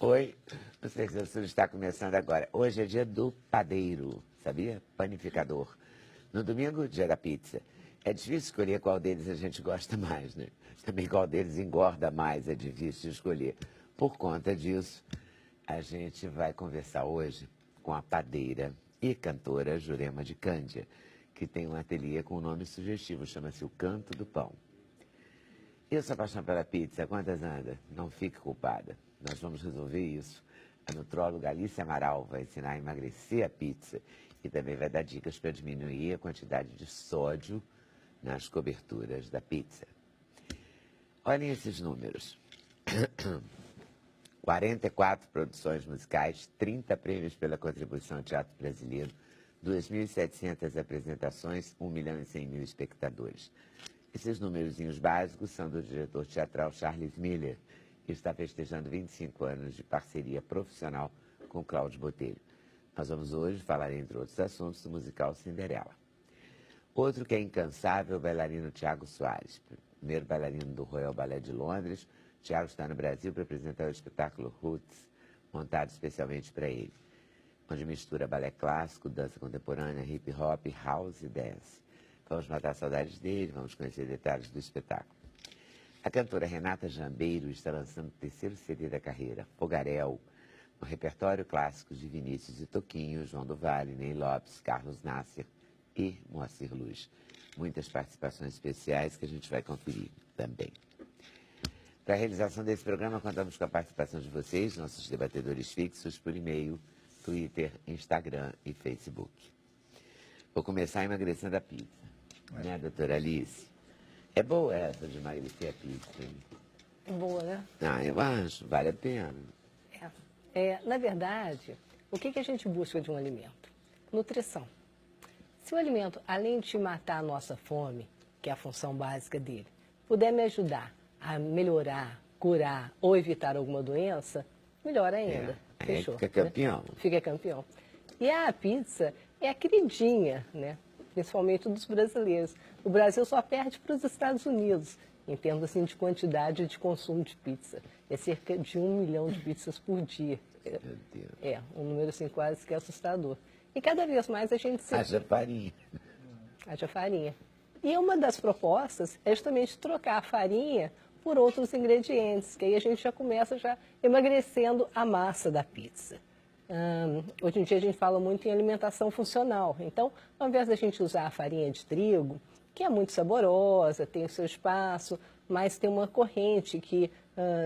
Oi, não sei se o senhor está começando agora. Hoje é dia do padeiro, sabia? Panificador. No domingo, dia da pizza. É difícil escolher qual deles a gente gosta mais, né? Também qual deles engorda mais, é difícil escolher. Por conta disso, a gente vai conversar hoje com a padeira e cantora Jurema de Cândia, que tem um ateliê com um nome sugestivo, chama-se O Canto do Pão. E essa paixão pela pizza, quantas anda? Não fique culpada. Nós vamos resolver isso. A nutróloga Alice Amaral vai ensinar a emagrecer a pizza e também vai dar dicas para diminuir a quantidade de sódio nas coberturas da pizza. Olhem esses números. 44 produções musicais, 30 prêmios pela contribuição ao teatro brasileiro, 2.700 apresentações, 1.100.000 espectadores. Esses númerozinhos básicos são do diretor teatral Charles Miller, que está festejando 25 anos de parceria profissional com Cláudio Botelho. Nós vamos hoje falar, entre outros assuntos, do musical Cinderela. Outro que é incansável é o bailarino Tiago Soares, primeiro bailarino do Royal Ballet de Londres. Tiago está no Brasil para apresentar o espetáculo Roots, montado especialmente para ele, onde mistura balé clássico, dança contemporânea, hip hop, house e dance. Vamos matar saudades dele, vamos conhecer detalhes do espetáculo. A cantora Renata Jambeiro está lançando o terceiro CD da carreira, Fogaréu, no repertório clássico de Vinícius e Toquinho, João do Vale, Ney Lopes, Carlos Nasser e Moacir Luz. Muitas participações especiais que a gente vai conferir também. Para a realização desse programa, contamos com a participação de vocês, nossos debatedores fixos, por e-mail, Twitter, Instagram e Facebook. Vou começar emagrecendo a pizza, né, doutora Alice? É boa essa de emagrecer a pizza, hein? É boa, né? Ah, eu acho, vale a pena. Na verdade, o que a gente busca de um alimento? Nutrição. Se o alimento, além de matar a nossa fome, que é a função básica dele, puder me ajudar a melhorar, curar ou evitar alguma doença, melhor ainda. Fechou. Fica campeão. Né? Fica campeão. E a pizza é a queridinha, né? Principalmente dos brasileiros. O Brasil só perde para os Estados Unidos, em termos assim, de quantidade de consumo de pizza. É cerca de 1 milhão de pizzas por dia. Meu Deus. É, um número assim, quase que assustador. E cada vez mais a gente se... Haja farinha. Haja farinha. E uma das propostas é justamente trocar a farinha por outros ingredientes, que aí a gente já começa emagrecendo a massa da pizza. Hoje em dia a gente fala muito em alimentação funcional. Então, ao invés da gente usar a farinha de trigo, que é muito saborosa, tem o seu espaço, mas tem uma corrente que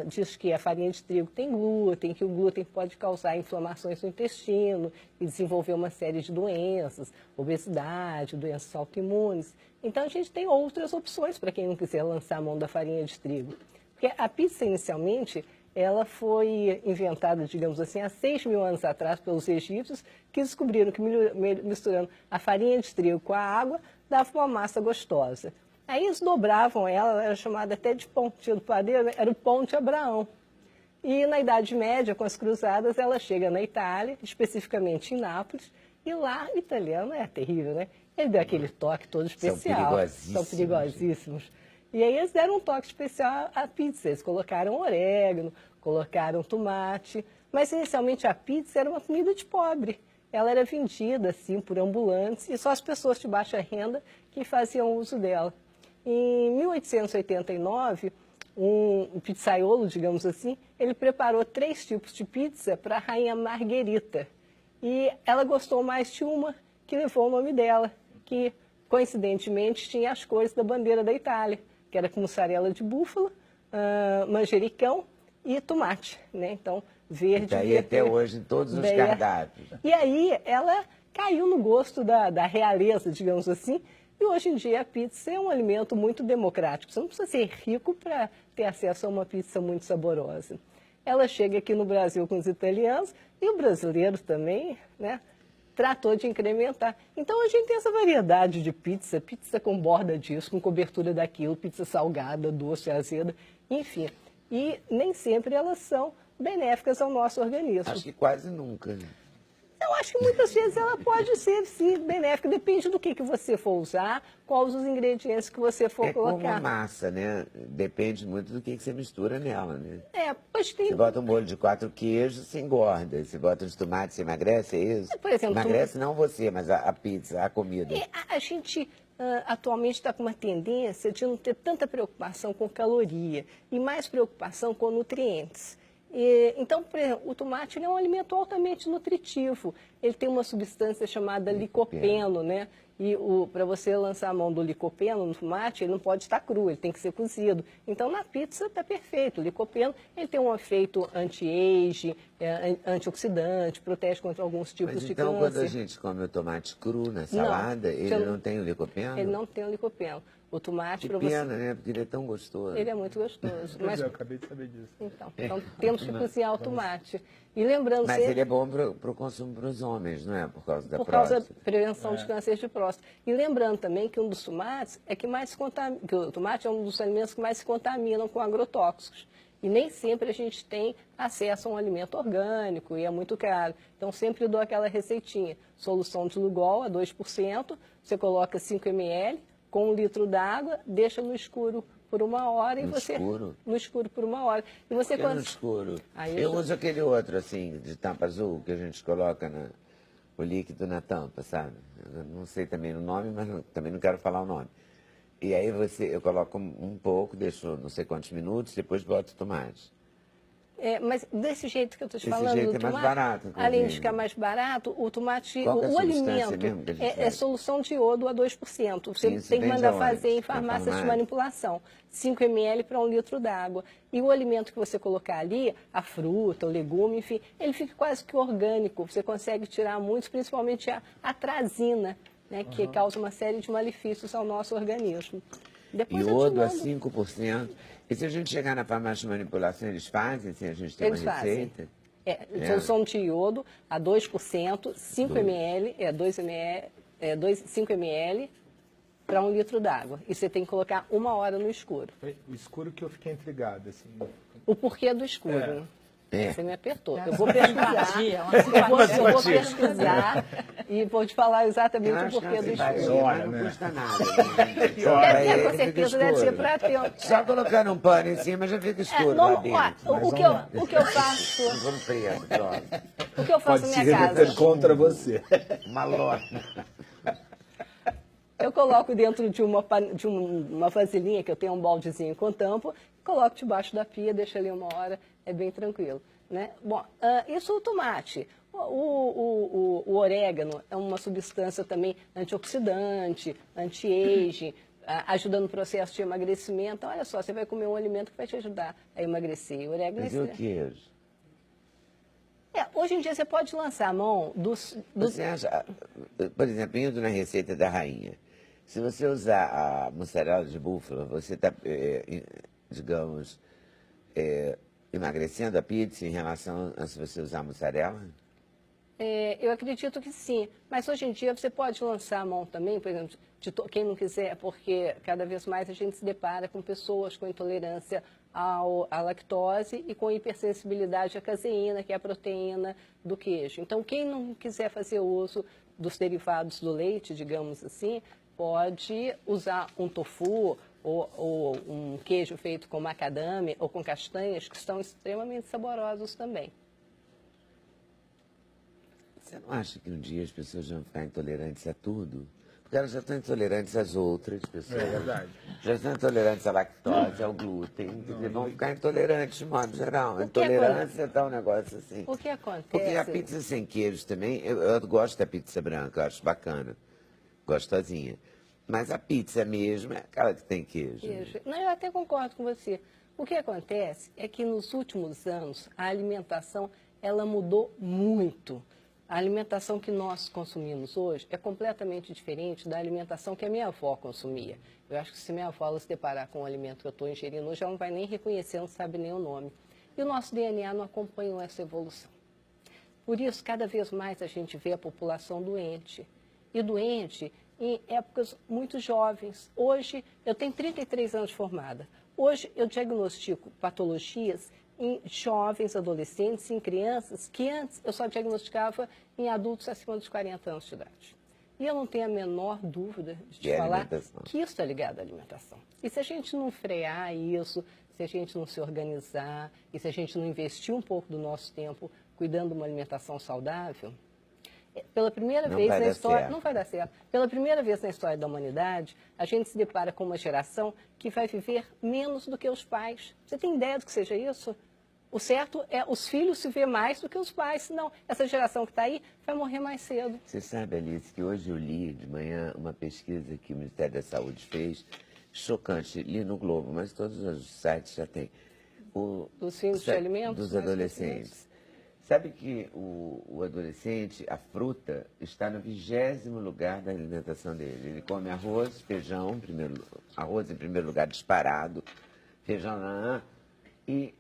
diz que a farinha de trigo tem glúten, que o glúten pode causar inflamações no intestino e desenvolver uma série de doenças, obesidade, doenças autoimunes. Então, a gente tem outras opções para quem não quiser lançar a mão da farinha de trigo. Porque a pizza, inicialmente, ela foi inventada, digamos assim, há 6.000 anos atrás pelos egípcios, que descobriram que misturando a farinha de trigo com a água, dava uma massa gostosa. Aí eles dobravam ela era chamada até de pão, tinha do padeiro, era o pão de Abraão. E na Idade Média, com as cruzadas, ela chega na Itália, especificamente em Nápoles, e lá o italiano é terrível, né? Ele deu aquele toque todo especial. São perigosíssimos. E aí eles deram um toque especial à pizza. Eles colocaram orégano, colocaram tomate. Mas inicialmente a pizza era uma comida de pobre. Ela era vendida assim por ambulantes e só as pessoas de baixa renda que faziam uso dela. Em 1889, um pizzaiolo, digamos assim, ele preparou 3 tipos de pizza para a rainha Margherita. E ela gostou mais de uma que levou o nome dela, que coincidentemente tinha as cores da bandeira da Itália, que era com mussarela de búfala, manjericão e tomate, né? Então, verde. E daí até hoje em todos os cardápios. E aí ela caiu no gosto da realeza, digamos assim, e hoje em dia a pizza é um alimento muito democrático. Você não precisa ser rico para ter acesso a uma pizza muito saborosa. Ela chega aqui no Brasil com os italianos e o brasileiro também, né? Tratou de incrementar. Então, a gente tem essa variedade de pizza, pizza com borda disso, com cobertura daquilo, pizza salgada, doce, azeda, enfim. E nem sempre elas são benéficas ao nosso organismo. Acho que quase nunca. Né? Eu acho que muitas vezes ela pode ser sim, benéfica, depende do que você for usar, quais os ingredientes que você for colocar. É como a massa, né? Depende muito do que você mistura nela, né? Pois tem... Você bota um molho de 4 queijos, você engorda. Você bota de tomate, você emagrece, é isso? Por exemplo, emagrece não você, mas a pizza, a comida. A gente atualmente está com uma tendência de não ter tanta preocupação com caloria e mais preocupação com nutrientes. Então, por exemplo, o tomate ele é um alimento altamente nutritivo. Ele tem uma substância chamada licopeno, né? E para você lançar a mão do licopeno no tomate, ele não pode estar cru, ele tem que ser cozido. Então, na pizza está perfeito. O licopeno ele tem um efeito anti-age, antioxidante, protege contra alguns tipos de câncer. Então, quando a gente come o tomate cru na salada, ele não tem o licopeno? Ele não tem o licopeno. O tomate, que pena, né? Porque ele é tão gostoso. Ele é muito gostoso. Mas eu acabei de saber disso. Então temos que cozinhar o tomate. E lembrando Mas ele é bom para o consumo para os homens, não é? Por causa da próstata. Por causa da prevenção de câncer de próstata. E lembrando também que um dos tomates é que mais se contamina, que o tomate é um dos alimentos que mais se contaminam com agrotóxicos. E nem sempre a gente tem acesso a um alimento orgânico e é muito caro. Então, sempre dou aquela receitinha. Solução de Lugol a 2%, você coloca 5 ml com 1 litro d'água, deixa no escuro por 1 hora e você... Escuro? No escuro por 1 hora. E você no escuro? Aí eu uso aquele outro, assim, de tampa azul, que a gente coloca o líquido na tampa, sabe? Eu não sei também o nome, mas também não quero falar o nome. E aí eu coloco um pouco, deixo não sei quantos minutos, depois boto o tomate. Mas desse jeito que eu estou te falando, jeito do tomate, mais barato, além de ficar mais barato, o tomate, o alimento é solução de iodo a 2%. Você tem que mandar fazer em farmácias de manipulação. 5 ml para 1 litro d'água. E o alimento que você colocar ali, a fruta, o legume, enfim, ele fica quase que orgânico. Você consegue tirar muitos, principalmente a atrazina, né, que causa uma série de malefícios ao nosso organismo. Depois iodo a 5%. E se a gente chegar na farmácia de manipulação, eles fazem, se a gente tem uma receita? Solução de iodo a 2%, 5 ml, 5 ml para 1 litro d'água. E você tem que colocar 1 hora no escuro. O escuro que eu fiquei intrigado, assim. O porquê do escuro, né? Você me apertou. Eu vou pesquisar e vou te falar exatamente o porquê do escuro. Não custa nada. Com certeza deve ser para ter. Só colocar um pano em cima já fica escuro lá dentro. O que eu faço... O que eu faço na minha casa? Contra você. Uma lona. Eu coloco dentro de uma vasilhinha, que eu tenho um baldezinho com tampa, coloco debaixo da pia, deixo ali 1 hora, é bem tranquilo. Né? Bom, isso o tomate. O orégano é uma substância também antioxidante, anti-age, ajuda no processo de emagrecimento. Então, olha só, você vai comer um alimento que vai te ajudar a emagrecer. O orégano e o queijo? Hoje em dia você pode lançar a mão dos... Você acha, por exemplo, indo na receita da rainha, se você usar a mussarela de búfala, você está, digamos, emagrecendo a pizza em relação a se você usar a mussarela? Eu acredito que sim, mas hoje em dia você pode lançar a mão também, por exemplo, quem não quiser, porque cada vez mais a gente se depara com pessoas com intolerância à lactose e com hipersensibilidade à caseína, que é a proteína do queijo. Então, quem não quiser fazer uso dos derivados do leite, digamos assim, pode usar um tofu ou um queijo feito com macadâmia ou com castanhas, que são extremamente saborosos também. Você não acha que um dia as pessoas vão ficar intolerantes a tudo? Porque elas já estão intolerantes às outras pessoas. É verdade. Já estão intolerantes à lactose, ao glúten. Não, vão ficar intolerantes de modo geral. A intolerância está um negócio assim. O que acontece? Porque a pizza sem queijo também, eu gosto da pizza branca, eu acho bacana, gostosinha. Mas a pizza mesmo é aquela que tem queijo. Não, eu até concordo com você. O que acontece é que nos últimos anos a alimentação ela mudou muito. A alimentação que nós consumimos hoje é completamente diferente da alimentação que a minha avó consumia. Eu acho que se minha avó se deparar com o alimento que eu estou ingerindo hoje, ela não vai nem reconhecer, não sabe nem o nome. E o nosso DNA não acompanhou essa evolução. Por isso, cada vez mais a gente vê a população doente. E doente em épocas muito jovens. Hoje, eu tenho 33 anos de formada. Hoje, eu diagnostico patologias em jovens, adolescentes, em crianças, que antes eu só diagnosticava em adultos acima dos 40 anos de idade. E eu não tenho a menor dúvida de te falar que isso está ligado à alimentação. E se a gente não frear isso, se a gente não se organizar, e se a gente não investir um pouco do nosso tempo cuidando de uma alimentação saudável, pela primeira vez na história, não vai dar certo. Pela primeira vez na história da humanidade, a gente se depara com uma geração que vai viver menos do que os pais. Você tem ideia do que seja isso? O certo é os filhos se ver mais do que os pais, senão essa geração que está aí vai morrer mais cedo. Você sabe, Alice, que hoje eu li de manhã uma pesquisa que o Ministério da Saúde fez, chocante, li no Globo, mas todos os sites já têm. Dos filhos de alimentos? Dos adolescentes. Sabe que o adolescente, a fruta, está no 20º lugar da alimentação dele. Ele come arroz, feijão, arroz em primeiro lugar disparado, feijão e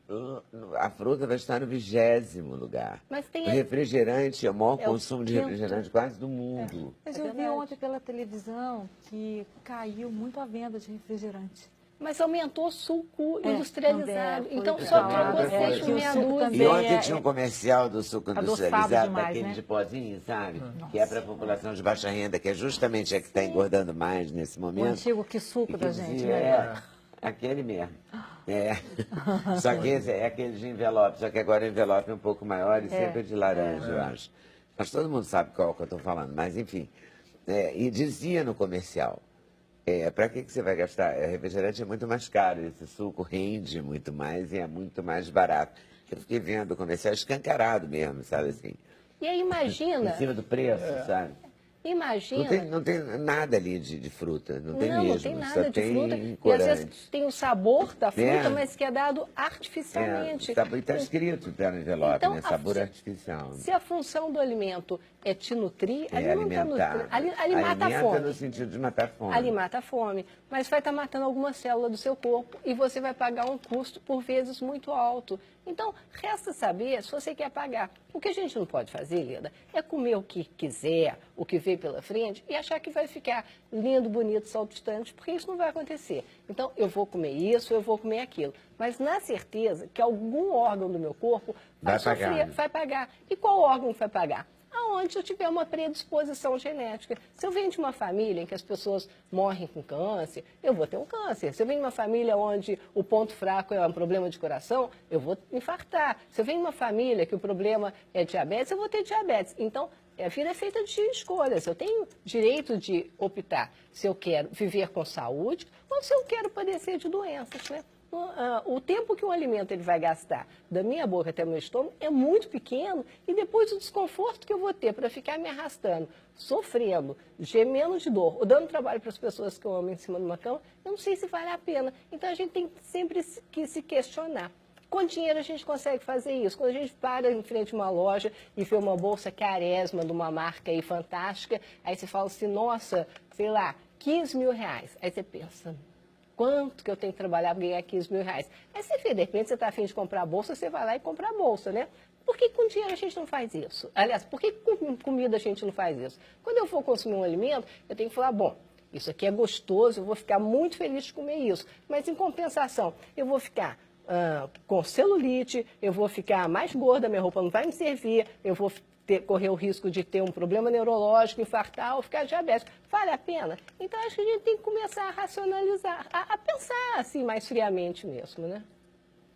a fruta vai estar no 20º lugar. Mas tem o refrigerante é o maior consumo de quinto. refrigerante quase do mundo. Mas eu vi ontem pela televisão que caiu muito a venda de refrigerante. Mas aumentou o suco industrializado. Também, então, só trocou 6 por meia dúzia. E ontem tinha um comercial do suco industrializado, demais, daquele né? de pozinho, sabe? Que é para a população de baixa renda, que é justamente a que está engordando mais nesse momento. O antigo que suco da gente, dizia, né? Aquele mesmo. Só que esse é aquele de envelope, só que agora o envelope é um pouco maior e sempre de laranja, eu acho. Mas todo mundo sabe qual que eu estou falando, mas enfim. E dizia no comercial, para que você vai gastar? Refrigerante é muito mais caro, esse suco rende muito mais e é muito mais barato. Eu fiquei vendo o comercial escancarado mesmo, sabe assim? E aí imagina... Em cima do preço, sabe? Imagina... Não tem nada ali de fruta, não tem mesmo. Não tem nada só de fruta. tem E às vezes tem o sabor da fruta, mas que é dado artificialmente. E está escrito no envelope, então, né? Sabor artificial. Se a função do alimento é te nutrir, ali não está nutrindo. Ali mata a Alimenta fome. no sentido de matar a fome. Ali mata a fome, mas vai estar matando alguma célula do seu corpo e você vai pagar um custo, por vezes, muito alto. Então, resta saber se você quer pagar. O que a gente não pode fazer, Lida, é comer o que quiser, o que veio pela frente e achar que vai ficar lindo, bonito, saltitante, porque isso não vai acontecer. Então, eu vou comer isso, eu vou comer aquilo. Mas na certeza que algum órgão do meu corpo vai sofrer, vai pagar. E qual órgão vai pagar? Aonde eu tiver uma predisposição genética. Se eu venho de uma família em que as pessoas morrem com câncer, eu vou ter um câncer. Se eu venho de uma família onde o ponto fraco é um problema de coração, eu vou infartar. Se eu venho de uma família que o problema é diabetes, eu vou ter diabetes. Então, a vida é feita de escolhas. Eu tenho direito de optar se eu quero viver com saúde ou se eu quero padecer de doenças, né? O tempo que um alimento ele vai gastar da minha boca até o meu estômago é muito pequeno e depois o desconforto que eu vou ter para ficar me arrastando, sofrendo, gemendo de dor ou dando trabalho para as pessoas que eu amo em cima de uma cama, eu não sei se vale a pena. Então a gente tem sempre que se questionar. Com dinheiro a gente consegue fazer isso. Quando a gente para em frente a uma loja e vê uma bolsa caresma de uma marca aí fantástica, aí você fala assim, nossa, sei lá, 15 mil reais. Aí você pensa... Quanto que eu tenho que trabalhar para ganhar 15 mil reais? Aí você vê, de repente você está afim de comprar a bolsa, você vai lá e compra a bolsa, né? Por que com dinheiro a gente não faz isso? Aliás, por que com comida a gente não faz isso? Quando eu for consumir um alimento, eu tenho que falar, bom, isso aqui é gostoso, eu vou ficar muito feliz de comer isso. Mas em compensação, eu vou ficar com celulite, eu vou ficar mais gorda, minha roupa não vai me servir, eu vou correr o risco de ter um problema neurológico, infartar ou ficar diabético. Vale a pena? Então, acho que a gente tem que começar a racionalizar, a pensar assim mais friamente mesmo, né?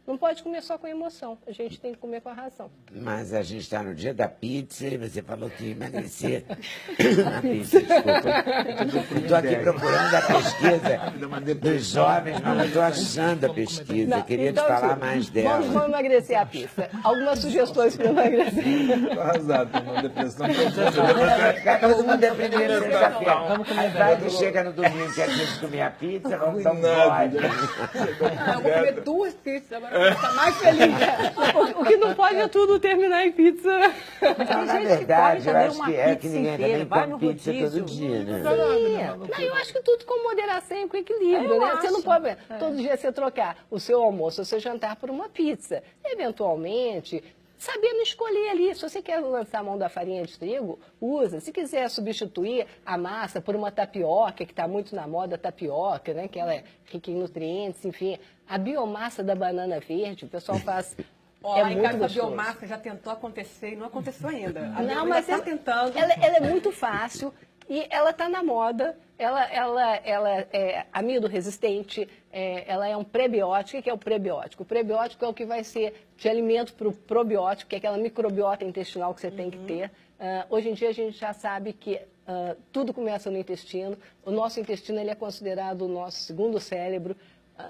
Não pode comer só com emoção, a gente tem que comer com a razão. Mas a gente está no dia da pizza e você falou que ia emagrecer. A pizza, desculpa. Estou aqui procurando a pesquisa dos jovens, mas não estou achando a pesquisa. Não, Queria então, te falar mais dela. Vamos emagrecer a pizza. Algumas sugestões para emagrecer. Tô arrasado, tô numa depressão. Vai ficar todo mundo deprimido sexta-feira. Aí vai que chega no domingo que a gente comer a pizza, vamos dar um bode. Eu vou comer 2 pizzas agora. Está mais feliz. O que não pode é tudo terminar em pizza. Não, na verdade, eu acho que é que ninguém também come pizza todo dia, né? Não, eu acho que tudo com moderação e com equilíbrio, né? Você não pode todo dia você trocar o seu almoço, o seu jantar por uma pizza. Eventualmente, sabendo escolher ali. Se você quer lançar a mão da farinha de trigo, usa. Se quiser substituir a massa por uma tapioca, que está muito na moda, tapioca, né? Que ela é rica em nutrientes, enfim. A biomassa da banana verde, o pessoal faz... Ó, lá em muito casa a gostoso. biomassa já tentou acontecer e não aconteceu ainda. A Não, minha mas está tentando. ela é muito fácil e ela está na moda. Ela é amido resistente, ela é um prebiótico. O que é o prebiótico? O prebiótico é o que vai ser de alimento para o probiótico, que é aquela microbiota intestinal que você tem que ter. Hoje em dia a gente já sabe que tudo começa no intestino. O nosso intestino ele é considerado o nosso segundo cérebro.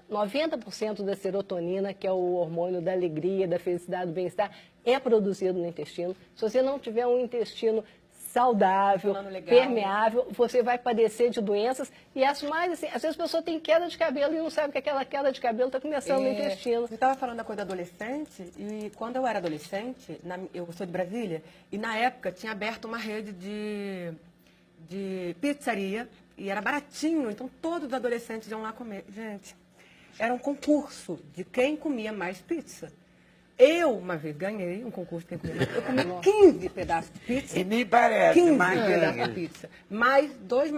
90% da serotonina, que é o hormônio da alegria, da felicidade, do bem-estar, é produzido no intestino. Se você não tiver um intestino saudável, permeável, você vai padecer de doenças. E as mais, assim, às vezes a pessoa tem queda de cabelo e não sabe que aquela queda de cabelo está começando no intestino. Você estava falando da coisa do adolescente, e quando eu era adolescente, eu sou de Brasília, e na época tinha aberto uma rede de pizzaria, e era baratinho, então todos os adolescentes iam lá comer. Gente, era um concurso de quem comia mais pizza. Eu, uma vez, ganhei um concurso de quem comia mais. Eu comi 15 pedaços de pizza. E nem parece, 15 mas pedaços de pizza. Mais 2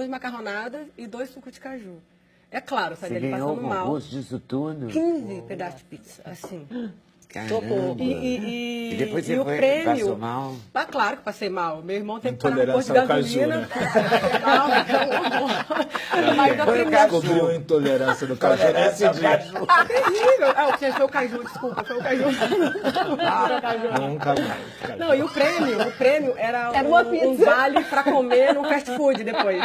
macarronadas e 2 sucos de caju. É claro, você sabe, ele ganhou passando o mal. concurso disso tudo? 15 pedaços de pizza, assim. Caramba. E depois você o foi, prêmio... passou mal? Ah, claro que passei mal. Meu irmão teve que parar no posto de Intolerância ao gasolina. caju, Mas a Foi o primeira... Descobriu a intolerância do caju Intolerância nesse ao dia. caju. Terrível. Foi o caju, desculpa, foi o caju. Nunca mais. Caju. Não, e o prêmio era uma um pizza. vale para comer no fast food depois.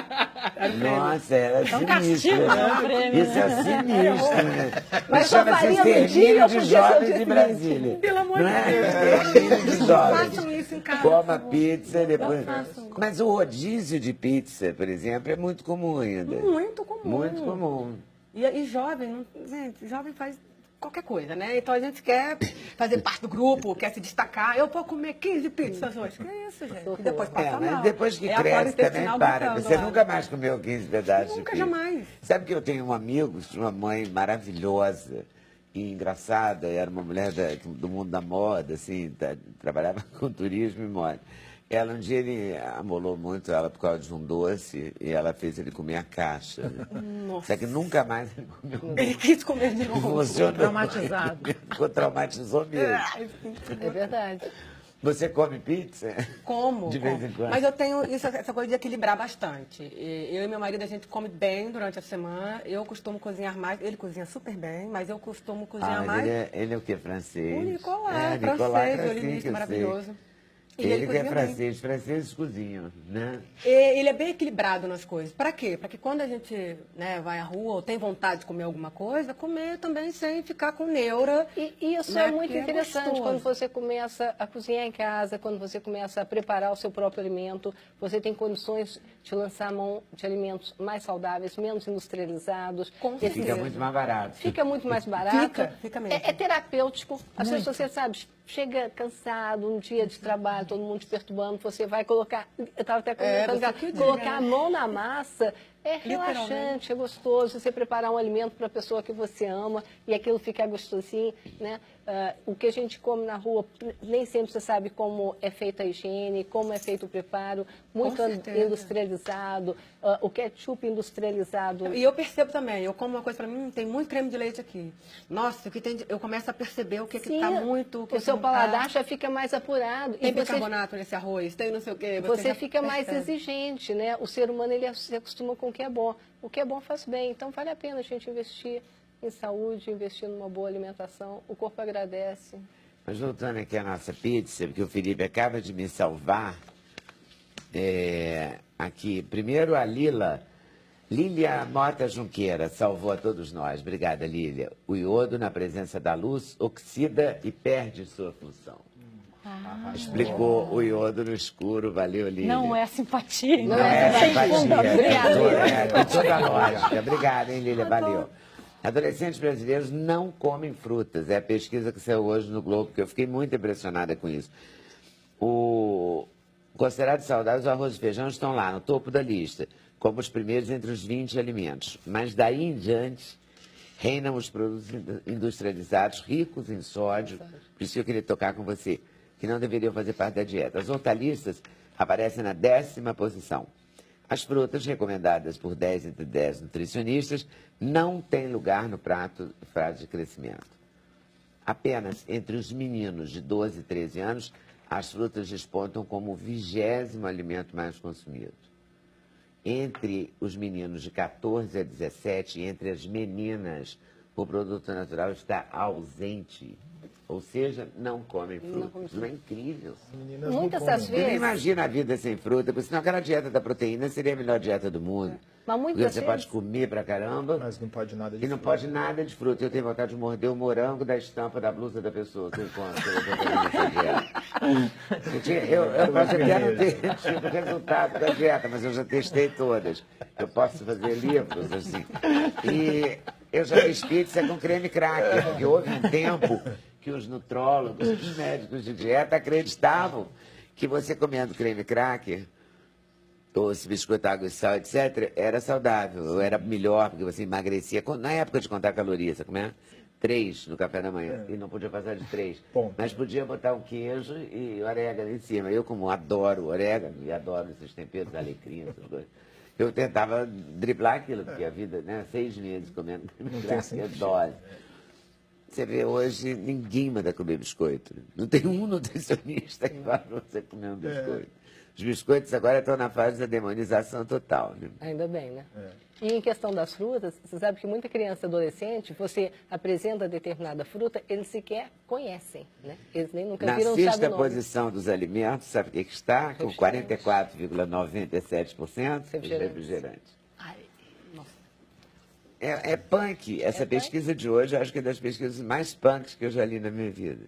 Era o prêmio. Nossa, era sinistro. castigo, Né? Isso é sinistro, né? Mas só chama-se farinha no dia, extermínio eu de podia ser o jovens dia de seguinte. Brasília. Pelo amor Não de é? Deus. Extermínio de jovens. Façam isso em casa. Coma por favor. pizza e depois... façam. Mas o rodízio de pizza, por exemplo, é muito comum ainda. Muito comum. Muito comum. E jovem, gente, jovem faz qualquer coisa, né? Então a gente quer fazer parte do grupo, quer se destacar. Eu vou comer 15 pizzas hoje. Que isso, gente? E depois passa Mas mal. depois que É a flora cresce também intestinal para. gritando Você lá. nunca mais comeu 15 pedaços Nunca, de pizza. jamais. Sabe que eu tenho um amigo, tinha uma mãe maravilhosa e engraçada, era uma mulher do mundo da moda, assim, trabalhava com turismo e moda. Ela, um dia, ele amolou muito ela por causa de um doce e ela fez ele comer a caixa. Né? Só que nunca mais ele comeu. Ele quis comer de novo. Funcionou. Traumatizado. Ficou traumatizou mesmo. É verdade. Você come pizza? Como? De vez em quando. Mas eu tenho essa coisa de equilibrar bastante. Eu e meu marido, a gente come bem durante a semana. Eu costumo cozinhar mais. Ele cozinha super bem, mas eu costumo cozinhar Mas mais. ele é o quê? Francês? O Nicolás, Nicolás francês, Crassin, violinista que eu maravilhoso. sei. E Ele que é cozinha bem. francês, franceses cozinham, né? Ele é bem equilibrado nas coisas. Para quê? Para que quando a gente, né, vai à rua ou tem vontade de comer alguma coisa, comer também sem ficar com neura. E isso né, é muito que é interessante gostoso. quando você começa a cozinhar em casa, quando você começa a preparar o seu próprio alimento, você tem condições de lançar a mão de alimentos mais saudáveis, menos industrializados. Com Fica certeza. muito mais barato. Fica muito mais barato. Fica mesmo. É terapêutico. Às vezes você sabe, chega cansado, um dia de trabalho, todo mundo te perturbando, você vai colocar. Eu estava até comentando, você que diga, colocar a né? mão na massa é Literalmente. relaxante, é gostoso. Você preparar um alimento para a pessoa que você ama e aquilo ficar gostosinho, né? O que a gente come na rua, nem sempre você sabe como é feita a higiene, como é feito o preparo, muito certeza. industrializado, o ketchup industrializado. E eu percebo também, eu como uma coisa para mim, tem muito creme de leite aqui. Nossa, o que tem eu começo a perceber o que Sim, está muito... o seu paladar já fica mais apurado. Tem e você, bicarbonato nesse arroz, tem não sei o quê. você já fica mais percebe. exigente, né? O ser humano, ele se acostuma com o que é bom. O que é bom faz bem. Então, vale a pena a gente investir em saúde, investir numa boa alimentação. O corpo agradece. Mas voltando aqui à nossa pizza, porque o Felipe acaba de me salvar. Aqui, primeiro a Lília Mota Junqueira, salvou a todos nós. Obrigada, Lília. O iodo, na presença da luz, oxida e perde sua função. Explicou o iodo no escuro. Valeu, Lília. Não é simpatia. Não é sem simpatia. fundamento. Tem toda a lógica. Obrigada, hein, Lília? Valeu. Adolescentes brasileiros não comem frutas. É a pesquisa que saiu hoje no Globo, que eu fiquei muito impressionada com isso. Considerados saudáveis, o arroz e feijão estão lá, no topo da lista, como os primeiros entre os 20 alimentos. Mas daí em diante, Reinam os produtos industrializados ricos em sódio, por isso eu queria tocar com você, que não deveriam fazer parte da dieta. As hortaliças aparecem na 10ª posição. As frutas, recomendadas por 10 entre 10 nutricionistas, não têm lugar no prato de crescimento. Apenas entre os meninos de 12 e 13 anos, as frutas despontam como o 20º alimento mais consumido. Entre os meninos de 14 a 17 e entre as meninas, o produto natural está ausente. Ou seja, não comem fruta. Isso é incrível. Meninas Muitas não das comem. Eu nem vezes, imagino a vida sem fruta, porque senão aquela dieta da proteína seria a melhor dieta do mundo. mas Porque muitas você vezes, pode comer pra caramba Mas não pode nada de e não fruta. pode nada de fruta. Eu tenho vontade de morder o morango da estampa da blusa da pessoa que eu encontro. Eu tô fazendo essa dieta. Eu posso até não ter tido resultado da dieta, mas eu já testei todas. Eu posso fazer livros, assim. E eu já fiz pizza com creme cracker, porque houve um tempo que os nutrólogos, os médicos de dieta acreditavam que você comendo creme cracker, ou esse biscoito, água e sal, etc., era saudável, ou era melhor, porque você emagrecia. Na época de contar calorias, você comia 3 no café da manhã, e não podia passar de 3. Ponto. Mas podia botar um queijo e orégano em cima. Eu, como adoro orégano, e adoro esses temperos, alecrim, essas coisas, eu tentava driblar aquilo, porque a vida, né, 6 meses comendo creme Não tem cracker, sentido. dói. Você vê hoje, ninguém manda comer biscoito. Não tem um nutricionista que fala pra você comer um biscoito. Os biscoitos agora estão na fase da demonização total, né? ainda bem, né? E em questão das frutas, você sabe que muita criança e adolescente, você apresenta determinada fruta, eles sequer conhecem, né? Eles nem nunca Na viram, sabem o 6ª nome. posição dos alimentos, sabe o que está? Com Refrigerante. 44,97%, os Refrigerante. refrigerantes. Ai, nossa. É punk. Essa pesquisa de hoje, eu acho que é das pesquisas mais punks que eu já li na minha vida.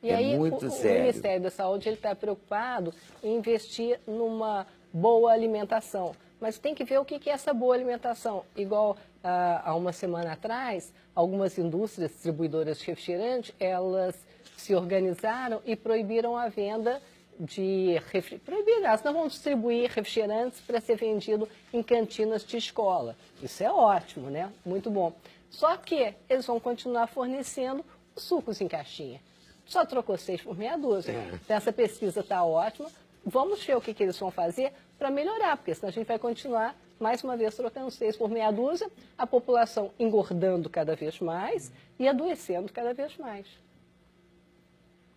E É aí, muito o sério. Ministério da Saúde está preocupado em investir numa boa alimentação. Mas tem que ver o que é essa boa alimentação. Igual há uma semana atrás, algumas indústrias distribuidoras de refrigerante, elas se organizaram e proibiram a venda de refrigerante. Proibiram, elas não vão distribuir refrigerantes para ser vendido em cantinas de escola. Isso é ótimo, né? Muito bom. Só que eles vão continuar fornecendo os sucos em caixinha. Só trocou 6 por meia dúzia. Então, essa pesquisa está ótima. Vamos ver o que eles vão fazer para melhorar, porque senão a gente vai continuar, mais uma vez, trocando 6 por meia dúzia, a população engordando cada vez mais e adoecendo cada vez mais.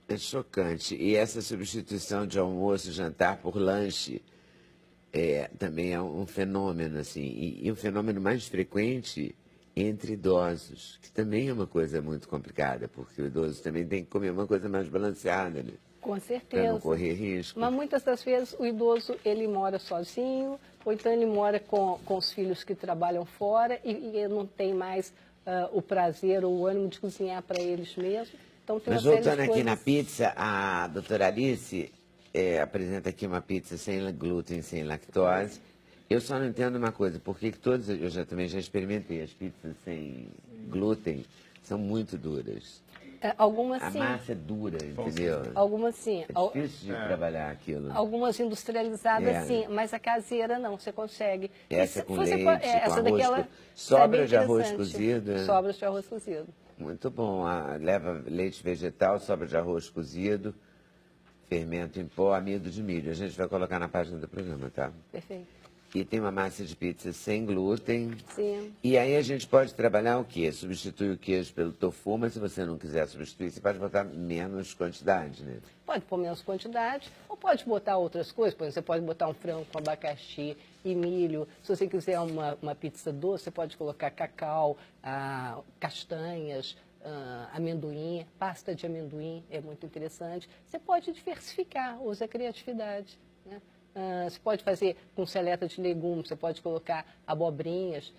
É chocante. E essa substituição de almoço e jantar por lanche também é um fenômeno, assim. E um fenômeno mais frequente entre idosos, que também é uma coisa muito complicada, porque o idoso também tem que comer uma coisa mais balanceada, né? Com Para certeza. não correr risco. Mas muitas das vezes o idoso, ele mora sozinho, ou então ele mora com os filhos que trabalham fora e ele não tem mais o prazer ou o ânimo de cozinhar para eles mesmos. Então, tem Mas uma série de voltando aqui coisas. na pizza, a doutora Alice apresenta aqui uma pizza sem glúten, sem lactose. Eu só não entendo uma coisa, porque todas, também já experimentei, as pizzas sem glúten são muito duras. Algumas A sim, massa é dura, entendeu? algumas sim. É difícil de trabalhar aquilo. Algumas industrializadas É. sim, mas a caseira não, você consegue. Essa E com você leite, pode- com essa arroz daquela co- sobra é bem de arroz interessante. cozido, né? Sobras de arroz cozido. Muito bom. Leva leite vegetal, sobra de arroz cozido, fermento em pó, amido de milho. A gente vai colocar na página do programa, tá? Perfeito. E tem uma massa de pizza sem glúten. Sim. E aí a gente pode trabalhar o quê? Substituir o queijo pelo tofu, mas se você não quiser substituir, você pode botar menos quantidade, né? Pode pôr menos quantidade, ou pode botar outras coisas. Por exemplo, você pode botar um frango com abacaxi e milho. Se você quiser uma pizza doce, você pode colocar cacau, castanhas, amendoim, pasta de amendoim, é muito interessante. Você pode diversificar, usa a criatividade, né? Você pode fazer com seleta de legumes, você pode colocar abobrinhas.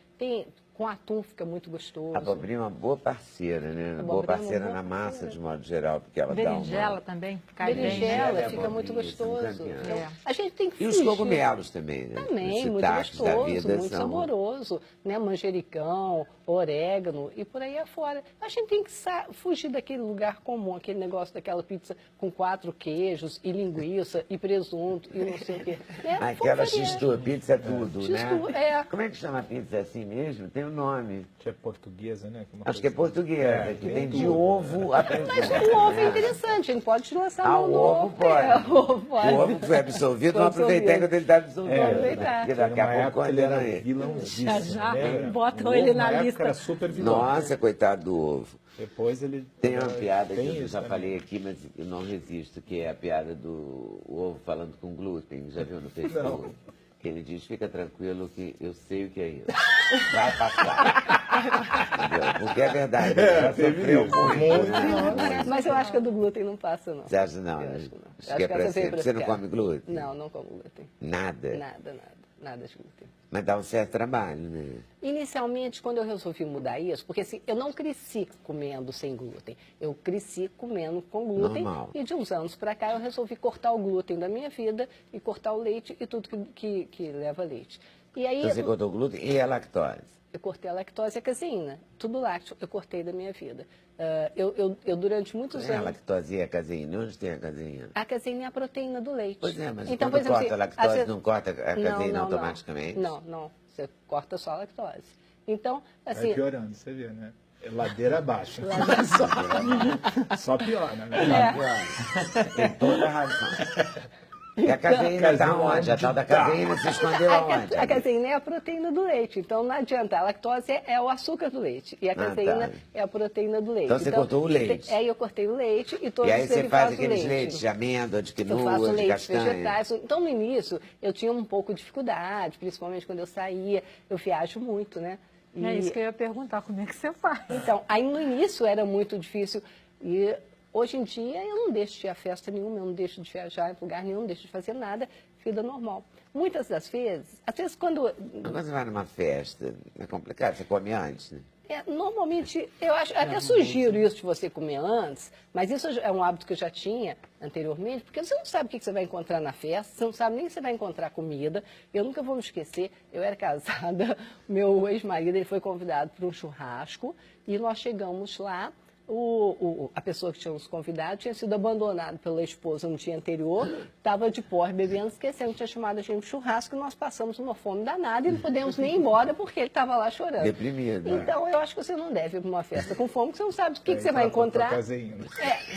Com atum fica muito gostoso. A abobrinha é uma boa parceira, né? Abobrinha Boa é uma parceira boa na massa, parceira. de modo geral, porque ela Berinjela dá também, cai bem. Berinjela Berinjela, fica muito abobrinha, são gostoso. campeãs. Então, É. a gente tem que E os fugir. cogumelos também, né? Também, Os muito shiitakes da gostoso, vida muito são... saboroso, né? Manjericão, orégano e por aí afora. A gente tem que fugir daquele lugar comum, aquele negócio daquela pizza com 4 queijos e linguiça e presunto e não sei o quê. Né? Aquela Vamos variar. x-tudo, pizza é tudo, né? X-tudo, é. Como é que chama a pizza assim, assim mesmo? Tem um nome. Que é portuguesa, né? uma Acho que é coisa assim. portuguesa, que vem de ovo a Mas presunto. o ovo é interessante, a gente pode lançar Ah, mão o no ovo pode. O ovo pode. O ovo que foi absorvido, Foi não aproveitei absorvido. quando ele está absorvido. Aproveitar. Porque Era daqui a uma pouco época ele era condenam ele. vilãozíssimo. Já, já. lembra? Botam O ele ovo, na época, lista. era super vilão. Nossa, coitado do ovo. Depois ele... Tem uma piada que Tem eu isso já também. falei aqui, mas eu não resisto, que é a piada do ovo falando com glúten. Já viu no Facebook? Que ele diz, fica tranquilo que eu sei o que é isso. Vai passar. Entendeu? Porque é verdade, ele já sofreu muito. né? Mas eu acho que a do glúten não passa, não. Você acha não? Eu né? acho que não. Acho Eu que é acho que pra essa veio sempre. pra Você não ficar. come glúten? Não, não como glúten. Nada? Nada de glúten. Mas dá um certo trabalho, né? Inicialmente, quando eu resolvi mudar isso, porque assim, eu não cresci comendo sem glúten, eu cresci comendo com glúten. Normal. E de uns anos para cá eu resolvi cortar o glúten da minha vida e cortar o leite e tudo que leva leite. E aí Então você cortou o glúten e a lactose? eu cortei a lactose e a caseína, tudo lácteo eu cortei da minha vida. Eu durante muitos É a anos... lactose e a caseína? Onde tem a caseína? A caseína é a proteína do leite. Pois é, mas Então, quando por exemplo, corta a assim, lactose, às vezes- não corta a caseína não. automaticamente? Não. Você corta só a lactose. Então, Vai assim, piorando, você vê, né? É ladeira abaixo. Só piora, né? Tem toda a razão. E a caseína está onde? A tal da caseína se escondeu aonde? a caseína é a proteína do leite. Então, não adianta. A lactose é o açúcar do leite. E a caseína tá. é a proteína do leite. Então, você cortou o leite. Aí eu cortei o leite e todos E aí os você derivados faz do aqueles leite. leites de amêndoa, de Eu faço quinoa, de leites castanha. vegetais. Então, no início, eu tinha um pouco de dificuldade, principalmente quando eu saía. Eu viajo muito, né? É isso que eu ia perguntar, como é que você faz? Então, aí no início era muito difícil e hoje em dia eu não deixo de ir a festa nenhuma, eu não deixo de viajar em lugar nenhum, não deixo de fazer nada, vida normal. Muitas das vezes, às vezes quando... Quando você vai numa festa, é complicado, você come antes, né? Normalmente, eu acho, até sugiro isso de você comer antes, mas isso é um hábito que eu já tinha anteriormente, porque você não sabe o que você vai encontrar na festa, você não sabe nem se você vai encontrar comida. Eu nunca vou me esquecer, eu era casada, meu ex-marido ele foi convidado para um churrasco e nós chegamos lá. A pessoa que tinha nos convidado tinha sido abandonada pela esposa no dia anterior, estava de porre bebendo, esquecendo que tinha chamado a gente de churrasco e nós passamos uma fome danada e não podemos nem ir embora porque ele estava lá chorando. Deprimido. Então, eu acho que você não deve ir para uma festa com fome, porque você não sabe o que você Aí vai tá com a encontrar, caseína.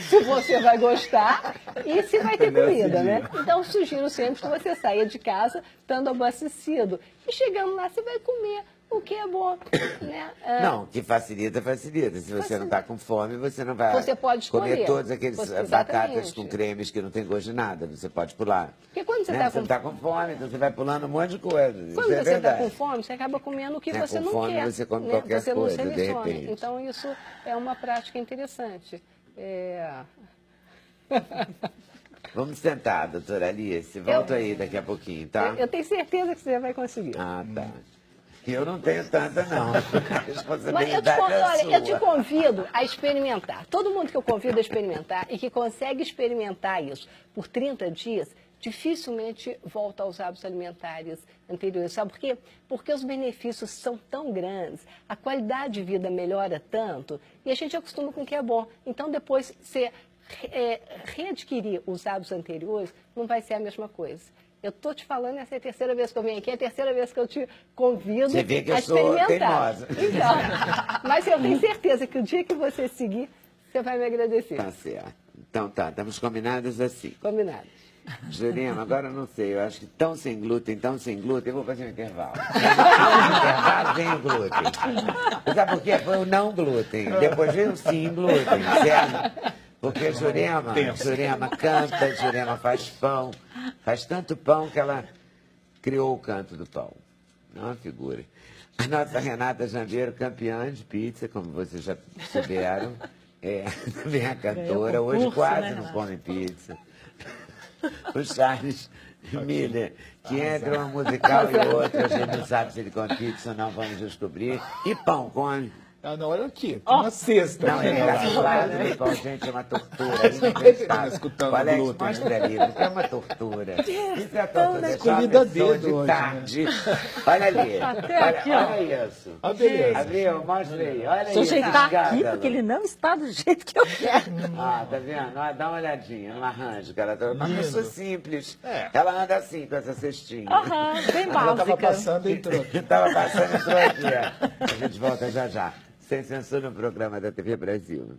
se você vai gostar e se vai ter Nesse comida, né? dia. Então, sugiro sempre que você saia de casa estando abastecido. E chegando lá, você vai comer o que é bom, né? Não, que facilita, facilita. Se você não está com fome, você não vai Você pode comer escolher. todas aquelas Exatamente. batatas com cremes que não tem gosto de nada. Você pode pular. Porque quando você Né? está Você não está com fome, então você vai pulando um monte de coisa. Quando Isso é você está verdade. com fome, você acaba comendo o que Né, você com não fome, quer. você come né? qualquer Você coisa, não de seleciona. repente. Então, isso é uma prática interessante. Vamos tentar, doutora Alice. Volta aí daqui a pouquinho, tá? Eu tenho certeza que você vai conseguir. Ah, tá. Eu não tenho tanta, não. A Mas responsabilidade é olha, eu te sua. convido a experimentar. Todo mundo que eu convido a experimentar e que consegue experimentar isso por 30 dias, dificilmente volta aos hábitos alimentares anteriores. Sabe por quê? Porque os benefícios são tão grandes, a qualidade de vida melhora tanto e a gente acostuma com o que é bom. Então, depois, você readquirir os hábitos anteriores não vai ser a mesma coisa. Eu estou te falando, essa é a terceira vez que eu venho aqui, é a terceira vez que eu te convido Você vê que eu a sou experimentar. teimosa. Então, mas eu tenho certeza que o dia que você seguir, você vai me agradecer. Tá certo. Então tá, estamos combinados assim. Combinado. Jurema, agora eu não sei, eu acho que tão sem glúten, eu vou fazer um intervalo. No intervalo vem o glúten. Sabe por quê? Foi o não glúten, depois veio o sim glúten, certo? Porque Jurema canta, Jurema faz pão, faz tanto pão que ela criou o canto do pão. Não é uma figura. A nossa Renata Jambeiro, campeã de pizza, como vocês já souberam, também é cantora, hoje concurso, quase né, não Renata? come pizza. O Charles Miller, que entre uma musical e outra, a gente não sabe se ele come pizza ou não, vamos descobrir. E pão, come? Ah, não, olha aqui, tem uma cesta. Não, aqui, é né? engraçado, Bom, gente, é uma tortura. Você vai ficar escutando o Alex glúten, mostra ali, isso é uma tortura. Isso é tortura. Deixar Escolhida uma pessoa dedo de hoje, tarde. Olha ali. Até olha, aqui, ó. olha isso. Ah, beleza. Abriu, mostra aí. Olha Se eu isso. ajeitar aqui, escândalo. porque ele não está do jeito que eu quero. Ah, tá vendo? Ah, dá uma olhadinha no arranjo que ela tá. Uma Lindo. pessoa simples. É. Ela anda assim, com essa cestinha. Aham, bem Ela estava básica. passando e entrou. Tava passando, entrou aqui. Ó. A gente volta já já. Sem censura no programa da TV Brasil.